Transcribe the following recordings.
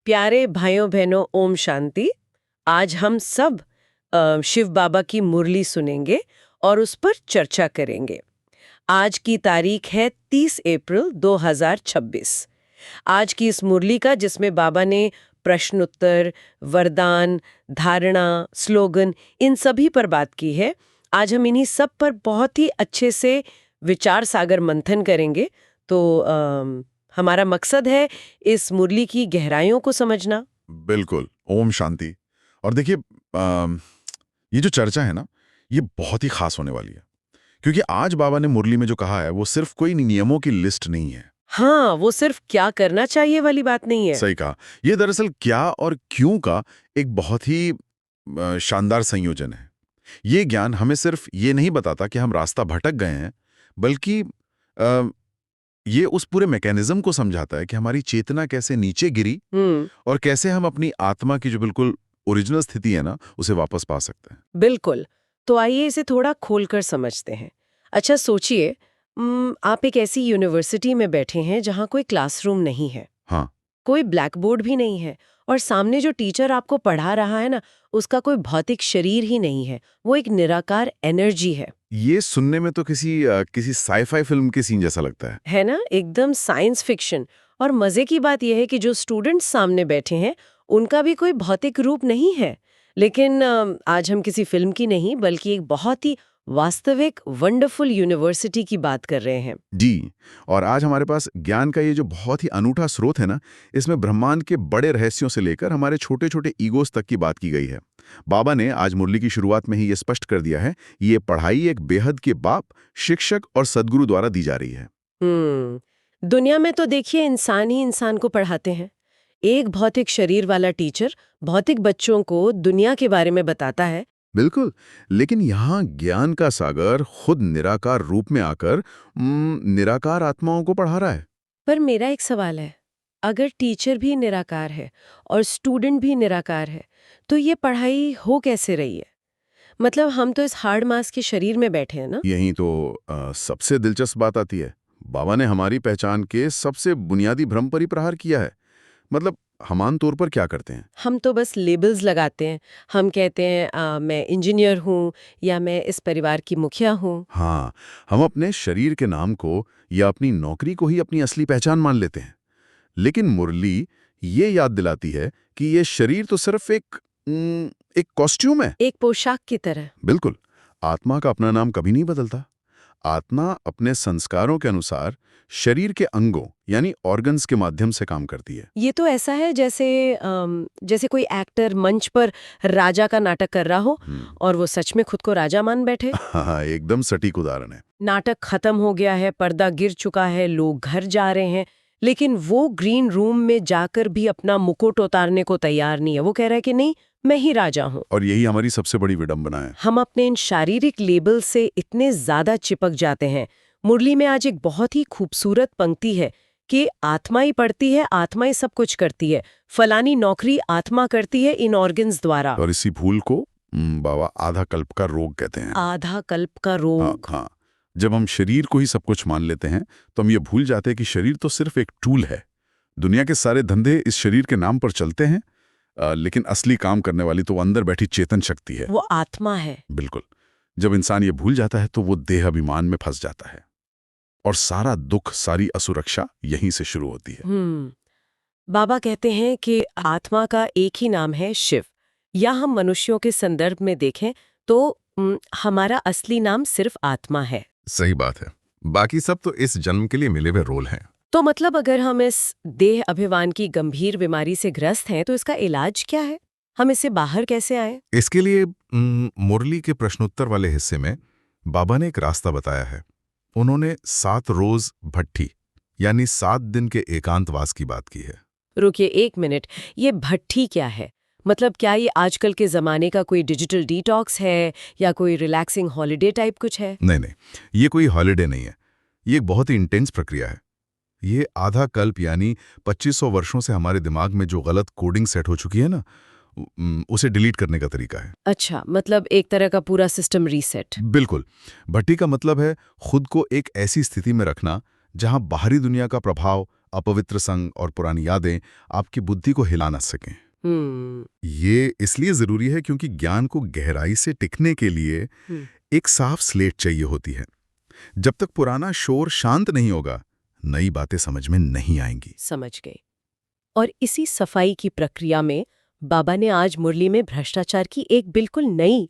प्यारे भाइयों बहनों, ओम शांति। आज हम सब शिव बाबा की मुरली सुनेंगे और उस पर चर्चा करेंगे। आज की तारीख है 30 अप्रैल 2026। आज की इस मुरली का, जिसमें बाबा ने प्रश्नोत्तर, वरदान, धारणा, स्लोगन, इन सभी पर बात की है। आज हम इन्हीं सब पर बहुत ही अच्छे से विचार सागर मंथन करेंगे। तो हमारा मकसद है इस मुरली की गहराइयों को समझना। बिल्कुल। ओम शांति। और देखिए, ये जो चर्चा है ना, ये बहुत ही खास होने वाली है, क्योंकि आज बाबा ने मुरली में जो कहा है वो सिर्फ कोई नियमों की लिस्ट नहीं है। हाँ, वो सिर्फ क्या करना चाहिए वाली बात नहीं है। सही कहा। ये दरअसल क्या और क्यों का एक बहुत ही शानदार संयोजन है। ये ज्ञान हमें सिर्फ ये नहीं बताता कि हम रास्ता भटक गए हैं, बल्कि ये उस पूरे मैकेनिज्म को समझाता है कि हमारी चेतना कैसे नीचे गिरी और कैसे हम अपनी आत्मा की जो बिल्कुल ओरिजिनल स्थिति है ना, उसे वापस पा सकते हैं। बिल्कुल। तो आइए इसे थोड़ा खोलकर समझते हैं। अच्छा सोचिए, आप एक ऐसी यूनिवर्सिटी में बैठे हैं जहाँ कोई क्लासरूम नहीं है, हाँ। कोई ब्लैक बोर्ड भी नहीं है, और सामने जो टीचर आपको पढ़ा रहा है ना, उसका कोई भौतिक शरीर ही नहीं है। वो एक निराकार एनर्जी है। ये सुनने में तो किसी साई-फाई फिल्म के सीन जैसा लगता है ना, एकदम साइंस फिक्शन। और मजे की बात यह है कि जो स्टूडेंट्स सामने बैठे हैं, उनका भी कोई भौतिक रूप नहीं है। लेकिन आज हम किसी फिल्म की नहीं, बल्कि एक बहुत ही वास्तविक वंडरफुल यूनिवर्सिटी की बात कर रहे हैं। जी। और आज हमारे पास ज्ञान का ये जो बहुत ही अनूठा स्रोत है ना, इसमें ब्रह्मांड के बड़े रहस्यों से लेकर हमारे छोटे-छोटे ईगोस तक की बात की गई है। बाबा ने आज मुरली की शुरुआत में ही ये स्पष्ट कर दिया है, ये पढ़ाई एक बेहद के बाप, शिक्षक और सद्गुरु द्वारा दी जा रही है। दुनिया में तो देखिए, इंसान ही इंसान को पढ़ाते हैं। एक भौतिक शरीर वाला टीचर भौतिक बच्चों को दुनिया के बारे में बताता है। बिल्कुल। लेकिन यहाँ ज्ञान का सागर खुद निराकार रूप में आकर निराकार आत्माओं को पढ़ा रहा है। पर मेरा एक सवाल है, अगर टीचर भी निराकार है और स्टूडेंट भी निराकार है, तो ये पढ़ाई हो कैसे रही है? मतलब हम तो इस हार्ड मास के शरीर में बैठे हैं ना। यही तो सबसे दिलचस्प बात आती है। बाबा ने हमारी पहचान के सबसे बुनियादी भ्रम पर ही प्रहार किया है। मतलब हम आम तौर पर क्या करते हैं? हम तो बस लेबल्स लगाते हैं। हम कहते हैं मैं इंजीनियर हूँ, या मैं इस परिवार की मुखिया हूँ। हाँ, हम अपने शरीर के नाम को या अपनी नौकरी को ही अपनी असली पहचान मान लेते हैं। लेकिन मुरली ये याद दिलाती है कि ये शरीर तो सिर्फ एक कॉस्ट्यूम है। एक पोशाक की तरह। बिल्कुल। आत्मा का अपना नाम कभी नहीं बदलता। आत्मा अपने संस्कारों के अनुसार शरीर के अंगों यानी ऑर्गन्स के माध्यम से काम करती है। ये तो ऐसा है जैसे कोई एक्टर मंच पर राजा का नाटक कर रहा हो और वो सच में खुद को राजा मान बैठे। हाँ, एकदम सटीक उदाहरण है। नाटक खत्म हो गया है, पर्दा गिर चुका है, लोग घर जा रहे हैं, लेकिन वो ग्रीन रूम में जाकर भी अपना मुकुट उतारने को तैयार नहीं है। वो कह रहा है कि नहीं, मैं ही राजा हूँ। और यही हमारी सबसे बड़ी विडंबना है। हम अपने इन शारीरिक लेबल से इतने ज्यादा चिपक जाते हैं। मुरली में आज एक बहुत ही खूबसूरत पंक्ति है कि आत्मा ही पढ़ती है, आत्मा ही सब कुछ करती है। फलानी नौकरी आत्मा करती है इन ऑर्गन्स द्वारा। और इसी भूल को बाबा आधा कल्प का रोग कहते हैं। आधा कल्प का रोग। हाँ। जब हम शरीर को ही सब कुछ मान लेते हैं, तो हम ये भूल जाते हैं कि शरीर तो सिर्फ एक टूल है। दुनिया के सारे धंधे इस शरीर के नाम पर चलते हैं, लेकिन असली काम करने वाली तो अंदर बैठी चेतन शक्ति है। वो आत्मा है। बिल्कुल। जब इंसान ये भूल जाता है तो वो देह अभिमान में फंस जाता है, और सारा दुख, सारी असुरक्षा यहीं से शुरू होती है। बाबा कहते हैं कि आत्मा का एक ही नाम है, शिव। या हम मनुष्यों के संदर्भ में देखें तो हमारा असली नाम सिर्फ आत्मा है। सही बात है। बाकी सब तो इस जन्म के लिए मिले हुए रोल हैं। तो मतलब अगर हम इस देह अभिमान की गंभीर बीमारी से ग्रस्त हैं, तो इसका इलाज क्या है? हम इससे बाहर कैसे आए? इसके लिए मुरली के प्रश्नोत्तर वाले हिस्से में बाबा ने एक रास्ता बताया है। उन्होंने 7 रोज भट्ठी यानी 7 दिन के एकांतवास की बात की है। रुकिए 1 मिनट, ये भट्ठी क्या है? मतलब क्या ये आजकल के जमाने का कोई डिजिटल डिटॉक्स है, या कोई रिलैक्सिंग हॉलिडे टाइप कुछ है? नहीं, ये कोई हॉलिडे नहीं है। ये एक बहुत ही इंटेंस प्रक्रिया है। ये आधा कल्प यानी 2500 वर्षों से हमारे दिमाग में जो गलत कोडिंग सेट हो चुकी है ना, उसे डिलीट करने का तरीका है। अच्छा, मतलब एक तरह का पूरा सिस्टम रीसेट। बिल्कुल। भट्टी का मतलब है खुद को एक ऐसी स्थिति में रखना जहां बाहरी दुनिया का प्रभाव अपवित्र संग और पुरानी यादें आपकी बुद्धि को हिला न सकें। ये इसलिए जरूरी है क्योंकि ज्ञान को गहराई से टिकने के लिए एक साफ स्लेट चाहिए होती है। जब तक पुराना शोर शांत नहीं होगा, नई बातें समझ में नहीं आएंगी। समझ गए। और इसी सफाई की प्रक्रिया में बाबा ने आज मुरली में भ्रष्टाचार की एक बिल्कुल नई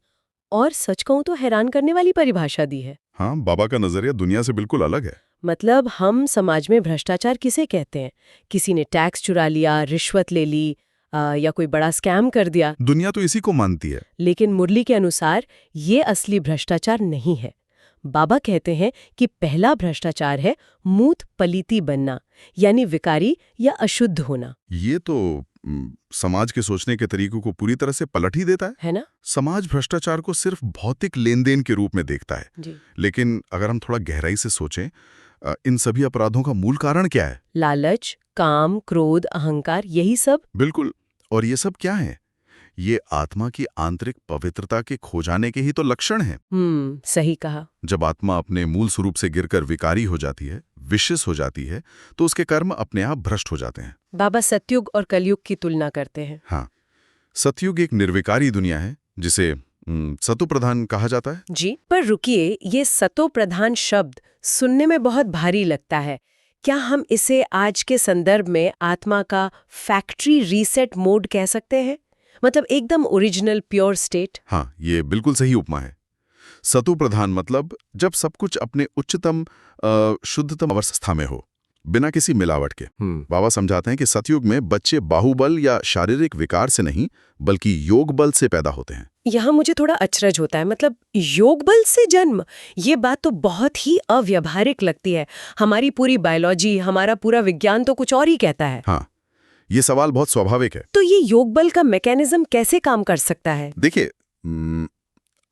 और सच कहूं तो हैरान करने वाली परिभाषा दी है। हाँ, बाबा का नजरिया दुनिया से बिल्कुल अलग है। मतलब हम समाज में भ्रष्टाचार किसे कहते हैं? किसी ने टैक्स चुरा लिया, रिश्वत ले ली, या कोई बड़ा स्कैम कर दिया। दुनिया तो इसी को मानती है। लेकिन मुरली के अनुसार ये असली भ्रष्टाचार नहीं है। बाबा कहते हैं कि पहला भ्रष्टाचार है मूत पलीती बनना, यानी विकारी या अशुद्ध होना। ये तो समाज के सोचने के तरीकों को पूरी तरह से पलट ही देता है ना? समाज भ्रष्टाचार को सिर्फ भौतिक लेन देन के रूप में देखता है जी। लेकिन अगर हम थोड़ा गहराई से सोचें, इन सभी अपराधों का मूल कारण क्या है? लालच, काम, क्रोध, अहंकार, यही सब। बिल्कुल। और ये सब क्या है? ये आत्मा की आंतरिक पवित्रता के खो जाने के ही तो लक्षण हैं। सही कहा। जब आत्मा अपने मूल स्वरूप से गिरकर विकारी हो जाती है, विशिष्ट हो जाती है, तो उसके कर्म अपने आप भ्रष्ट हो जाते हैं। बाबा सतयुग और कलयुग की तुलना करते हैं। हाँ, सतयुग एक निर्विकारी दुनिया है जिसे सतो प्रधान कहा जाता है। जी, पर रुकिए, ये सतो प्रधान शब्द सुनने में बहुत भारी लगता है। क्या हम इसे आज के संदर्भ में आत्मा का फैक्ट्री रीसेट मोड कह सकते हैं? मतलब एकदम ओरिजिनल प्योर स्टेट। हाँ, ये बिल्कुल सही उपमा है। सतो प्रधान मतलब जब सब कुछ अपने उच्चतम शुद्धतम अवस्था में हो, बिना किसी मिलावट के। बाबा समझाते हैं कि सतयुग में बच्चे बाहुबल या शारीरिक विकार से नहीं बल्कि योग बल से पैदा होते हैं। यहाँ मुझे थोड़ा अचरज होता है। मतलब योग बल से जन्म, ये बात तो बहुत ही अव्यावहारिक लगती है। हमारी पूरी बायोलॉजी, हमारा पूरा विज्ञान तो कुछ और ही कहता है। हाँ, ये सवाल बहुत स्वाभाविक है। तो ये योग बल का मैकेनिज्म कैसे काम कर सकता है? देखिए,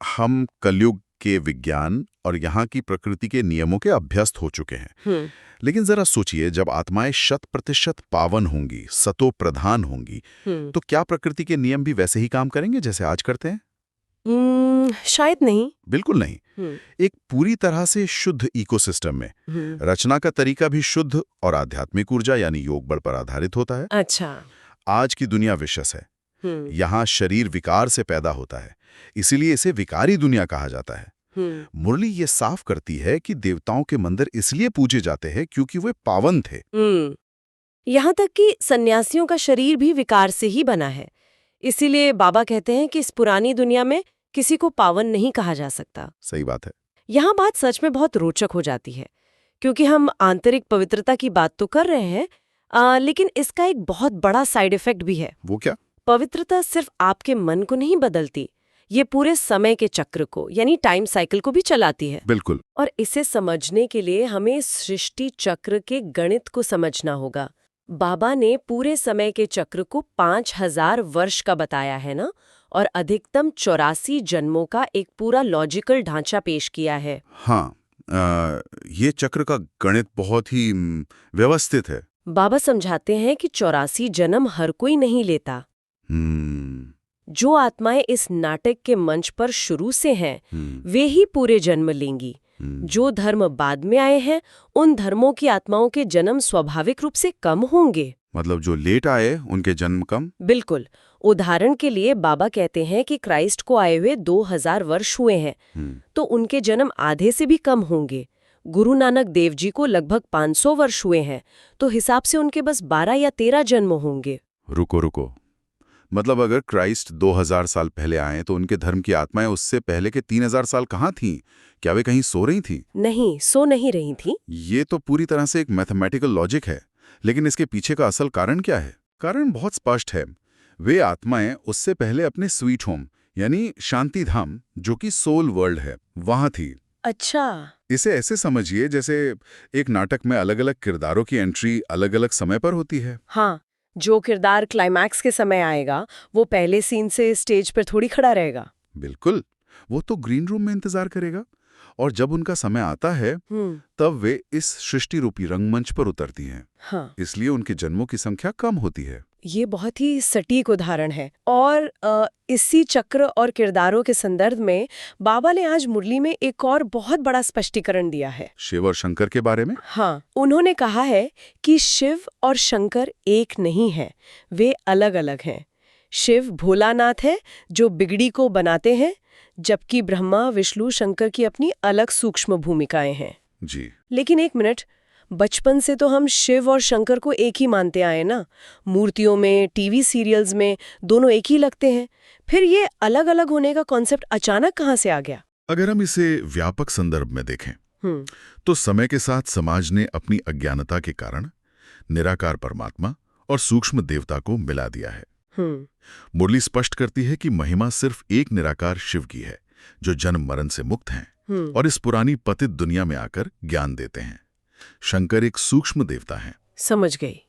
हम कलयुग के विज्ञान और यहाँ की प्रकृति के नियमों के अभ्यस्त हो चुके हैं। लेकिन जरा सोचिए, जब आत्माएं 100% पावन होंगी, सतो प्रधान होंगी, तो क्या प्रकृति के नियम भी वैसे ही काम करेंगे जैसे आज करते हैं? शायद नहीं। बिल्कुल नहीं। एक पूरी तरह से शुद्ध इकोसिस्टम में रचना का तरीका भी शुद्ध और आध्यात्मिक ऊर्जा यानी योग बल पर आधारित होता है। अच्छा। आज की दुनिया विशेष है। यहाँ शरीर विकार से पैदा होता है, इसीलिए इसे विकारी दुनिया कहा जाता है। मुरली ये साफ करती है कि देवताओं के मंदिर इसलिए पूजे जाते हैं क्योंकि वे पावन थे। यहाँ तक कि सन्यासियों का शरीर भी विकार से ही बना है। इसीलिए बाबा कहते हैं कि इस पुरानी दुनिया में किसी को पावन नहीं कहा जा सकता। सही बात है। यहाँ बात सच में बहुत रोचक हो जाती है, क्योंकि हम आंतरिक पवित्रता की बात तो कर रहे हैं, लेकिन इसका एक बहुत बड़ा साइड इफेक्ट भी है। वो क्या? पवित्रता सिर्फ आपके मन को नहीं बदलती, ये पूरे समय के चक्र को यानी टाइम साइकिल को भी चलाती है। बिल्कुल। और इसे समझने के लिए हमें सृष्टि चक्र के गणित को समझना होगा। बाबा ने पूरे समय के चक्र को 5000 वर्ष का बताया है ना, और अधिकतम 84 जन्मों का एक पूरा लॉजिकल ढांचा पेश किया है। हाँ, ये चक्र का गणित बहुत ही व्यवस्थित है। बाबा समझाते हैं कि 84 जन्म हर कोई नहीं लेता। जो आत्माएं इस नाटक के मंच पर शुरू से हैं, वे ही पूरे जन्म लेंगी। जो धर्म बाद में आए हैं, उन धर्मों की आत्माओं के जन्म स्वाभाविक रूप से कम होंगे। मतलब जो लेट आए उनके जन्म कम? बिल्कुल। उदाहरण के लिए बाबा कहते हैं कि क्राइस्ट को आए हुए 2000 वर्ष हुए हैं, तो उनके जन्म आधे से भी कम होंगे। गुरु नानक देव जी को लगभग 500 वर्ष हुए हैं, तो हिसाब से उनके बस 12 या 13 जन्म होंगे। रुको, मतलब अगर क्राइस्ट 2000 साल पहले आए तो उनके धर्म की आत्माएं उससे पहले के 3000 साल कहाँ थीं? क्या वे कहीं सो रही थीं? नहीं, सो नहीं रही थीं। ये तो पूरी तरह से एक मैथमेटिकल लॉजिक है, लेकिन इसके पीछे का असल कारण क्या है? कारण बहुत स्पष्ट है। वे आत्माएं उससे पहले अपने स्वीट होम यानी शांति धाम, जो कि सोल वर्ल्ड है, वहां थी। अच्छा। इसे ऐसे समझिए जैसे एक नाटक में अलग अलग किरदारों की एंट्री अलग अलग समय पर होती है। हाँ, जो किरदार क्लाइमैक्स के समय आएगा, वो पहले सीन से स्टेज पर थोड़ी खड़ा रहेगा। बिल्कुल, वो तो ग्रीन रूम में इंतजार करेगा, और जब उनका समय आता है तब वे इस सृष्टि रूपी रंगमंच पर उतरती हैं। हाँ। इसलिए उनके जन्मों की संख्या कम होती है। ये बहुत ही सटीक उदाहरण है। और इसी चक्र और किरदारों के संदर्भ में बाबा ने आज मुरली में एक और बहुत बड़ा स्पष्टीकरण दिया है। शिव और शंकर के बारे में? हाँ, उन्होंने कहा है कि शिव और शंकर एक नहीं है, वे अलग अलग हैं। शिव भोलानाथ है जो बिगड़ी को बनाते हैं, जबकि ब्रह्मा विष्णु शंकर की अपनी अलग सूक्ष्म भूमिकाएं हैं। जी। लेकिन एक मिनट, बचपन से तो हम शिव और शंकर को एक ही मानते आए ना। मूर्तियों में, टीवी सीरियल्स में दोनों एक ही लगते हैं। फिर ये अलग अलग होने का कॉन्सेप्ट अचानक कहाँ से आ गया? अगर हम इसे व्यापक संदर्भ में देखें तो समय के साथ समाज ने अपनी अज्ञानता के कारण निराकार परमात्मा और सूक्ष्म देवता को मिला दिया है। मुरली स्पष्ट करती है कि महिमा सिर्फ एक निराकार शिव की है, जो जन्म मरण से मुक्त हैं और इस पुरानी पतित दुनिया में आकर ज्ञान देते हैं। शंकर एक सूक्ष्म देवता हैं। समझ गई।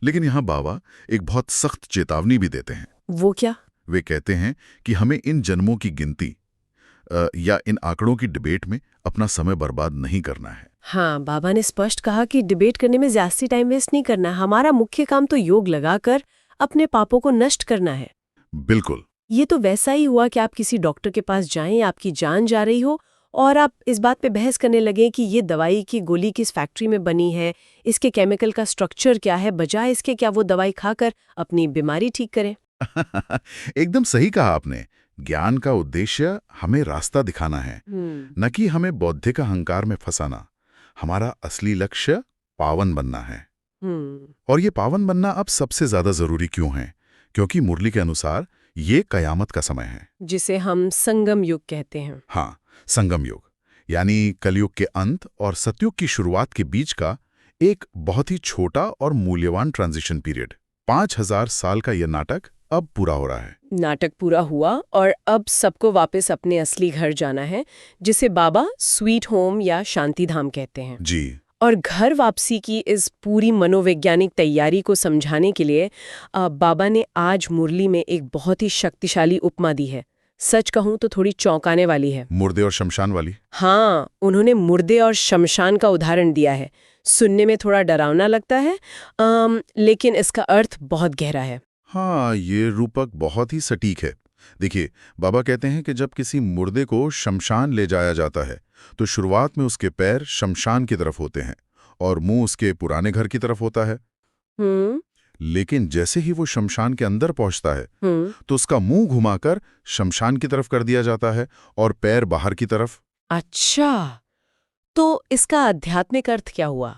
लेकिन यहाँ बाबा एक बहुत सख्त चेतावनी भी देते हैं। वो क्या? वे कहते हैं कि हमें इन जन्मों की गिनती या इन आंकड़ों की डिबेट में अपना समय बर्बाद नहीं करना है। हाँ, बाबा ने स्पष्ट कहा कि डिबेट करने में ज्यादा टाइम वेस्ट नहीं करना। हमारा मुख्य काम तो योग लगाकर अपने पापों को नष्ट करना है। बिल्कुल। ये तो वैसा ही हुआ कि आप किसी डॉक्टर के पास जाएं, आपकी जान जा रही हो और आप इस बात पे बहस करने लगे कि ये दवाई की गोली किस फैक्ट्री में बनी है, इसके केमिकल का स्ट्रक्चर क्या है, बजाय इसके क्या वो दवाई खाकर अपनी बीमारी ठीक करें। एकदम सही कहा आपने। ज्ञान का उद्देश्य हमें रास्ता दिखाना है, न कि हमें बौद्धिक अहंकार में फंसाना। हमारा असली लक्ष्य पावन बनना है। और ये पावन बनना अब सबसे ज्यादा जरूरी क्यों है? क्योंकि मुरली के अनुसार ये कयामत का समय है, जिसे हम संगम युग कहते हैं। हाँ, संगम युग, यानी कलयुग के अंत और सतयुग की शुरुआत के बीच का एक बहुत ही छोटा और मूल्यवान ट्रांजिशन पीरियड। 5000 साल का यह नाटक अब पूरा हो रहा है। नाटक पूरा हुआ और अब सबको वापस अपने असली घर जाना है, जिसे बाबा स्वीट होम या शांति धाम कहते हैं। जी। और घर वापसी की इस पूरी मनोवैज्ञानिक तैयारी को समझाने के लिए बाबा ने आज मुरली में एक बहुत ही शक्तिशाली उपमा दी है। सच कहूं तो थोड़ी चौंकाने वाली है। मुर्दे और शमशान वाली? हाँ, उन्होंने मुर्दे और शमशान का उदाहरण दिया है। सुनने में थोड़ा डरावना लगता है, लेकिन इसका अर्थ बहुत गहरा है। हाँ, ये रूपक बहुत ही सटीक है। देखिए, बाबा कहते हैं कि जब किसी मुर्दे को शमशान ले जाया जाता है तो शुरुआत में उसके पैर शमशान की तरफ होते हैं और मुंह उसके पुराने घर की तरफ होता है। लेकिन जैसे ही वो शमशान के अंदर पहुंचता है तो उसका मुंह घुमाकर शमशान की तरफ कर दिया जाता है और पैर बाहर की तरफ। अच्छा, तो इसका आध्यात्मिक अर्थ क्या हुआ?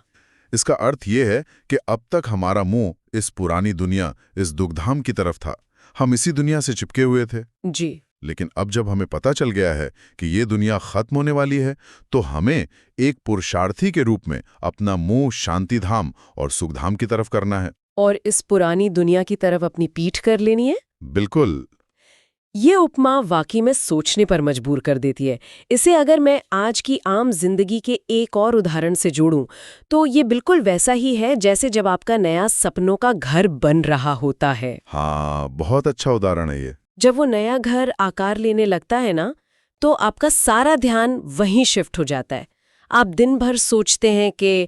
इसका अर्थ ये है कि अब तक हमारा मुंह इस पुरानी दुनिया, इस दुग्धाम की तरफ था। हम इसी दुनिया से चिपके हुए थे। जी। लेकिन अब जब हमें पता चल गया है कि ये दुनिया खत्म होने वाली है, तो हमें एक पुरुषार्थी के रूप में अपना मुंह शांतिधाम और सुखधाम की तरफ करना है। और इस पुरानी दुनिया की तरफ अपनी पीठ कर लेनी है? बिल्कुल। ये उपमा वाकई में सोचने पर मजबूर कर देती है। इसे अगर मैं आज की आम जिंदगी के एक और उदाहरण से जोड़ूं, तो ये बिल्कुल वैसा ही है जैसे जब आपका नया सपनों का घर बन रहा होता है। हाँ, बहुत अच्छा उदाहरण है ये। जब वो नया घर आकार लेने लगता है ना, तो आपका सारा ध्यान वहीं शिफ्ट हो जाता है। आप दिन भर सोचते हैं कि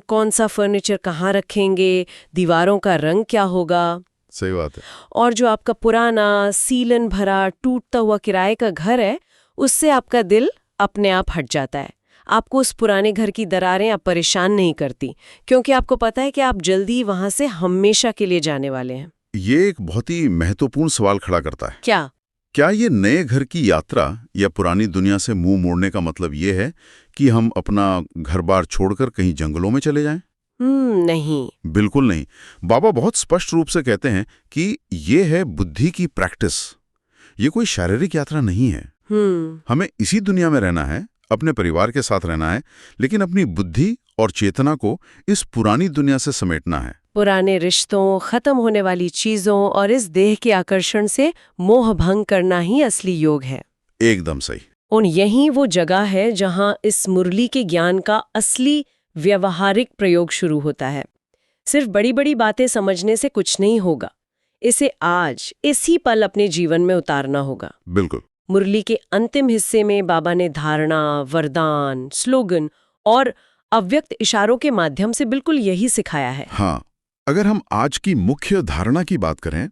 कौन सा फर्नीचर कहाँ रखेंगे, दीवारों का रंग क्या होगा। सही बात है। और जो आपका पुराना सीलन भरा टूटता हुआ किराए का घर है, उससे आपका दिल अपने आप हट जाता है। आपको उस पुराने घर की दरारें अब परेशान नहीं करती, क्योंकि आपको पता है कि आप जल्दी वहां से हमेशा के लिए जाने वाले हैं। ये एक बहुत ही महत्वपूर्ण सवाल खड़ा करता है। क्या ये नए घर की यात्रा या पुरानी दुनिया से मुंह मोड़ने का मतलब ये है कि हम अपना घर बार छोड़कर कहीं जंगलों में चले जाएं? नहीं, बिल्कुल नहीं। बाबा बहुत स्पष्ट रूप से कहते हैं कि ये है बुद्धि की प्रैक्टिस। ये कोई शारीरिक यात्रा नहीं है। हमें इसी दुनिया में रहना है, अपने परिवार के साथ रहना है, लेकिन अपनी बुद्धि और चेतना को इस पुरानी दुनिया से समेटना है। पुराने रिश्तों, खत्म होने वाली चीजों और इस देह के आकर्षण से मोह भंग करना ही असली योग है। एकदम सही। और यही वो जगह है जहां इस मुरली के ज्ञान का असली व्यवहारिक प्रयोग शुरू होता है। सिर्फ बड़ी बड़ी बातें समझने से कुछ नहीं होगा, इसे आज इसी पल अपने जीवन में उतारना होगा। बिल्कुल। मुरली के अंतिम हिस्से में बाबा ने धारणा, वरदान, स्लोगन और अव्यक्त इशारों के माध्यम से बिल्कुल यही सिखाया है। हाँ, अगर हम आज की मुख्य धारणा की बात करें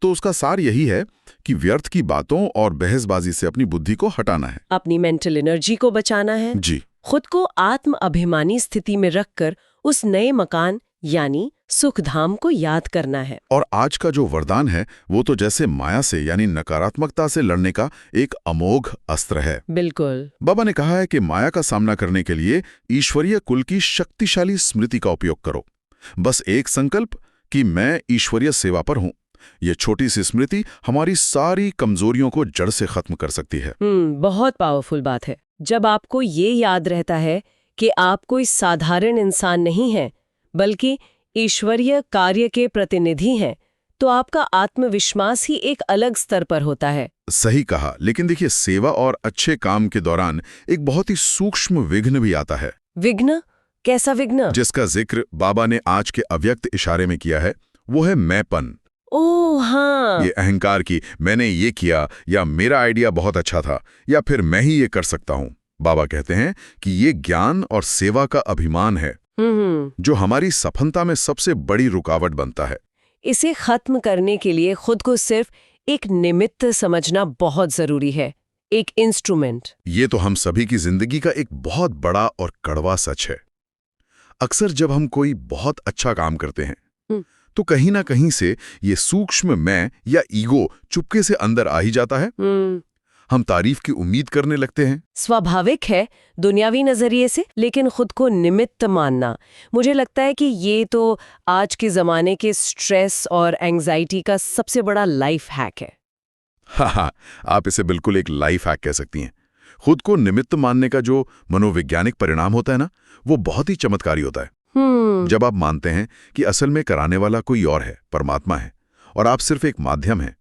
तो उसका सार यही है कि व्यर्थ की बातों और बहसबाजी से अपनी बुद्धि को हटाना है। अपनी मेंटल एनर्जी को बचाना है। जी, खुद को आत्म अभिमानी स्थिति में रखकर उस नए मकान यानी सुखधाम को याद करना है। और आज का जो वरदान है वो तो जैसे माया से यानी नकारात्मकता से लड़ने का एक अमोघ अस्त्र है। बिल्कुल। बाबा ने कहा है कि माया का सामना करने के लिए ईश्वरीय कुल की शक्तिशाली स्मृति का उपयोग करो। बस एक संकल्प कि मैं ईश्वरीय सेवा पर हूं। ये छोटी सी स्मृति हमारी सारी कमजोरियों को जड़ से खत्म कर सकती है। बहुत पावरफुल बात है। जब आपको ये याद रहता है कि आप कोई साधारण इंसान नहीं हैं, बल्कि ईश्वरीय कार्य के प्रतिनिधि हैं, तो आपका आत्मविश्वास ही एक अलग स्तर पर होता है। सही कहा। लेकिन देखिए, सेवा और अच्छे काम के दौरान एक बहुत ही सूक्ष्म विघ्न भी आता है। विघ्न? कैसा विघ्न? जिसका जिक्र बाबा ने आज के अव्यक्त इशारे में किया है, वो है मैंपन। ओह हाँ। ये अहंकार की मैंने ये किया या मेरा आइडिया बहुत अच्छा था या फिर मैं ही ये कर सकता हूँ। बाबा कहते हैं कि ये ज्ञान और सेवा का अभिमान है जो हमारी सफलता में सबसे बड़ी रुकावट बनता है। इसे खत्म करने के लिए खुद को सिर्फ एक निमित्त समझना बहुत जरूरी है, एक इंस्ट्रूमेंट। ये तो हम सभी की जिंदगी का एक बहुत बड़ा और कड़वा सच है। अक्सर जब हम कोई बहुत अच्छा काम करते हैं तो कहीं ना कहीं से ये सूक्ष्म मैं या ईगो चुपके से अंदर आ ही जाता है। हम तारीफ की उम्मीद करने लगते हैं। स्वाभाविक है दुनियावी नजरिए से, लेकिन खुद को निमित्त मानना, मुझे लगता है कि ये तो आज के जमाने के स्ट्रेस और एंजाइटी का सबसे बड़ा लाइफ हैक है। हाँ, आप इसे बिल्कुल एक लाइफ हैक कह सकती हैं। खुद को निमित्त मानने का जो मनोवैज्ञानिक परिणाम होता है ना, वो बहुत ही चमत्कारी होता है। जब आप मानते हैं कि असल में कराने वाला कोई और है, परमात्मा है, और आप सिर्फ एक माध्यम हैं,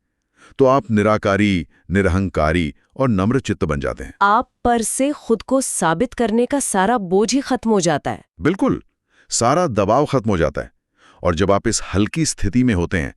तो आप निराकारी, निरहंकारी और नम्र चित्त बन जाते हैं। आप पर से खुद को साबित करने का सारा बोझ ही खत्म हो जाता है। बिल्कुल, सारा दबाव खत्म हो जाता है। और जब आप इस हल्की स्थिति में होते हैं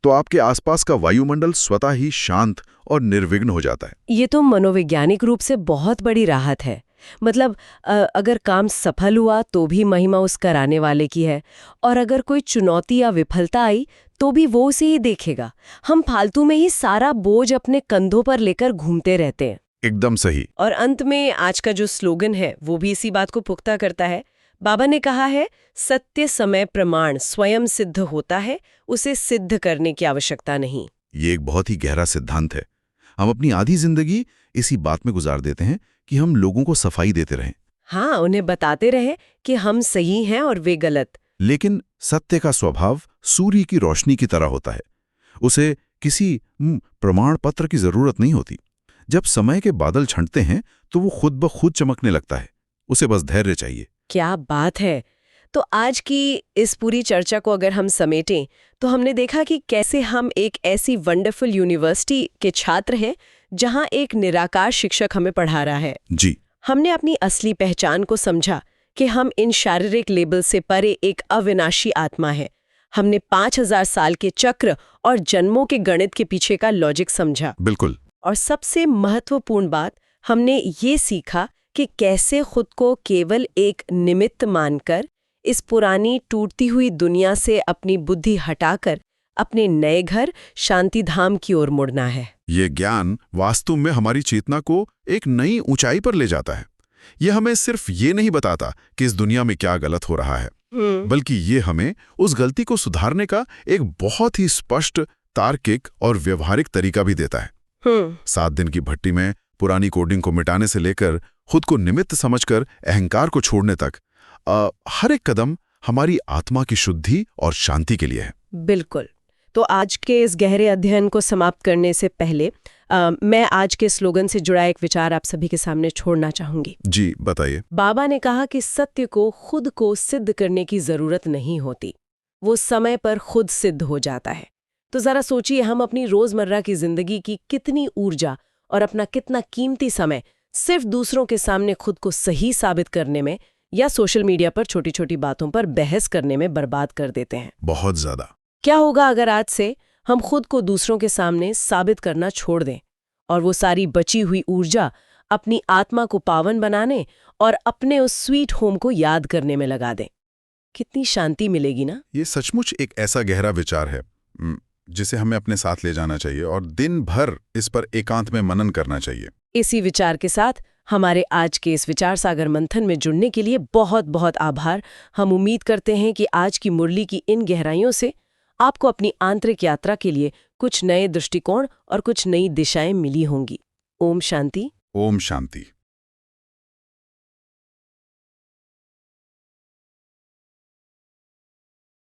तो आपके आसपास का वायुमंडल स्वतः ही शांत और निर्विघ्न हो जाता है। ये तो मनोवैज्ञानिक रूप से बहुत बड़ी राहत है। मतलब अगर काम सफल हुआ तो भी महिमा उस कराने वाले की है, और अगर कोई चुनौती या विफलता आई तो भी वो उसे ही देखेगा। हम फालतू में ही सारा बोझ अपने कंधों पर लेकर घूमते रहते हैं। एकदम सही। और अंत में आज का जो स्लोगन है वो भी इसी बात को पुख्ता करता है। बाबा ने कहा है, सत्य समय प्रमाण स्वयं सिद्ध होता है, उसे सिद्ध करने की आवश्यकता नहीं। ये एक बहुत ही गहरा सिद्धांत है। हम अपनी आधी जिंदगी इसी बात में गुजार देते हैं कि हम लोगों को सफाई देते रहें। हाँ, उन्हें बताते रहे कि हम सही हैं और वे गलत। लेकिन सत्य का स्वभाव सूर्य की रोशनी की तरह होता है। उसे किसी प्रमाण पत्र की जरूरत नहीं होती। जब समय के बादल छंटते हैं तो वो खुद ब खुद चमकने लगता है। उसे बस धैर्य चाहिए। क्या बात है। तो आज की इस पूरी चर्चा को अगर हम समेटें तो हमने देखा कि कैसे हम एक ऐसी वंडरफुल यूनिवर्सिटी के छात्र हैं जहां एक निराकार शिक्षक हमें पढ़ा रहा है। जी, हमने अपनी असली पहचान को समझा कि हम इन शारीरिक लेबल से परे एक अविनाशी आत्मा है। हमने 5000 साल के चक्र और जन्मों के गणित के पीछे का लॉजिक समझा। बिल्कुल। और सबसे महत्वपूर्ण बात, हमने ये सीखा कि कैसे खुद को केवल एक निमित्त मानकर इस पुरानी टूटती हुई दुनिया से अपनी बुद्धि हटाकर अपने नए घर शांतिधाम की ओर मुड़ना है। ये ज्ञान वास्तव में हमारी चेतना को एक नई ऊंचाई पर ले जाता है। ये हमें सिर्फ ये नहीं बताता कि इस दुनिया में क्या गलत हो रहा है, बल्कि ये हमें उस गलती को सुधारने का एक बहुत ही स्पष्ट, तार्किक और व्यवहारिक तरीका भी देता है। 7 दिन की भट्टी में पुरानी कोडिंग को मिटाने से लेकर खुद को निमित्त समझकर अहंकार को छोड़ने तक हर एक कदम हमारी आत्मा की शुद्धि और शांति के लिए है। बिल्कुल। तो आज के इस गहरे अध्ययन को समाप्त करने से पहले मैं आज के स्लोगन से जुड़ा एक विचार आप सभी के सामने छोड़ना चाहूंगी। जी, बताइए। बाबा ने कहा कि सत्य को खुद को सिद्ध करने की जरूरत नहीं होती, वो समय पर खुद सिद्ध हो जाता है। तो जरा सोचिए, हम अपनी रोजमर्रा की जिंदगी की कितनी ऊर्जा और अपना कितना कीमती समय सिर्फ दूसरों के सामने खुद को सही साबित करने में या सोशल मीडिया पर छोटी छोटी बातों पर बहस करने में बर्बाद कर देते हैं। बहुत ज्यादा। क्या होगा अगर आज से हम खुद को दूसरों के सामने साबित करना छोड़ दें और वो सारी बची हुई ऊर्जा अपनी आत्मा को पावन बनाने और अपने उस स्वीट होम को याद करने में लगा दें। कितनी शांति मिलेगी ना। ये सचमुच एक ऐसा गहरा विचार है जिसे हमें अपने साथ ले जाना चाहिए और दिन भर इस पर एकांत में मनन करना चाहिए। इसी विचार के साथ हमारे आज के इस विचार सागर मंथन में जुड़ने के लिए बहुत बहुत आभार। हम उम्मीद करते हैं कि आज की मुरली की इन गहराइयों से आपको अपनी आंतरिक यात्रा के लिए कुछ नए दृष्टिकोण और कुछ नई दिशाएं मिली होंगी। ओम शांति। ओम शांति।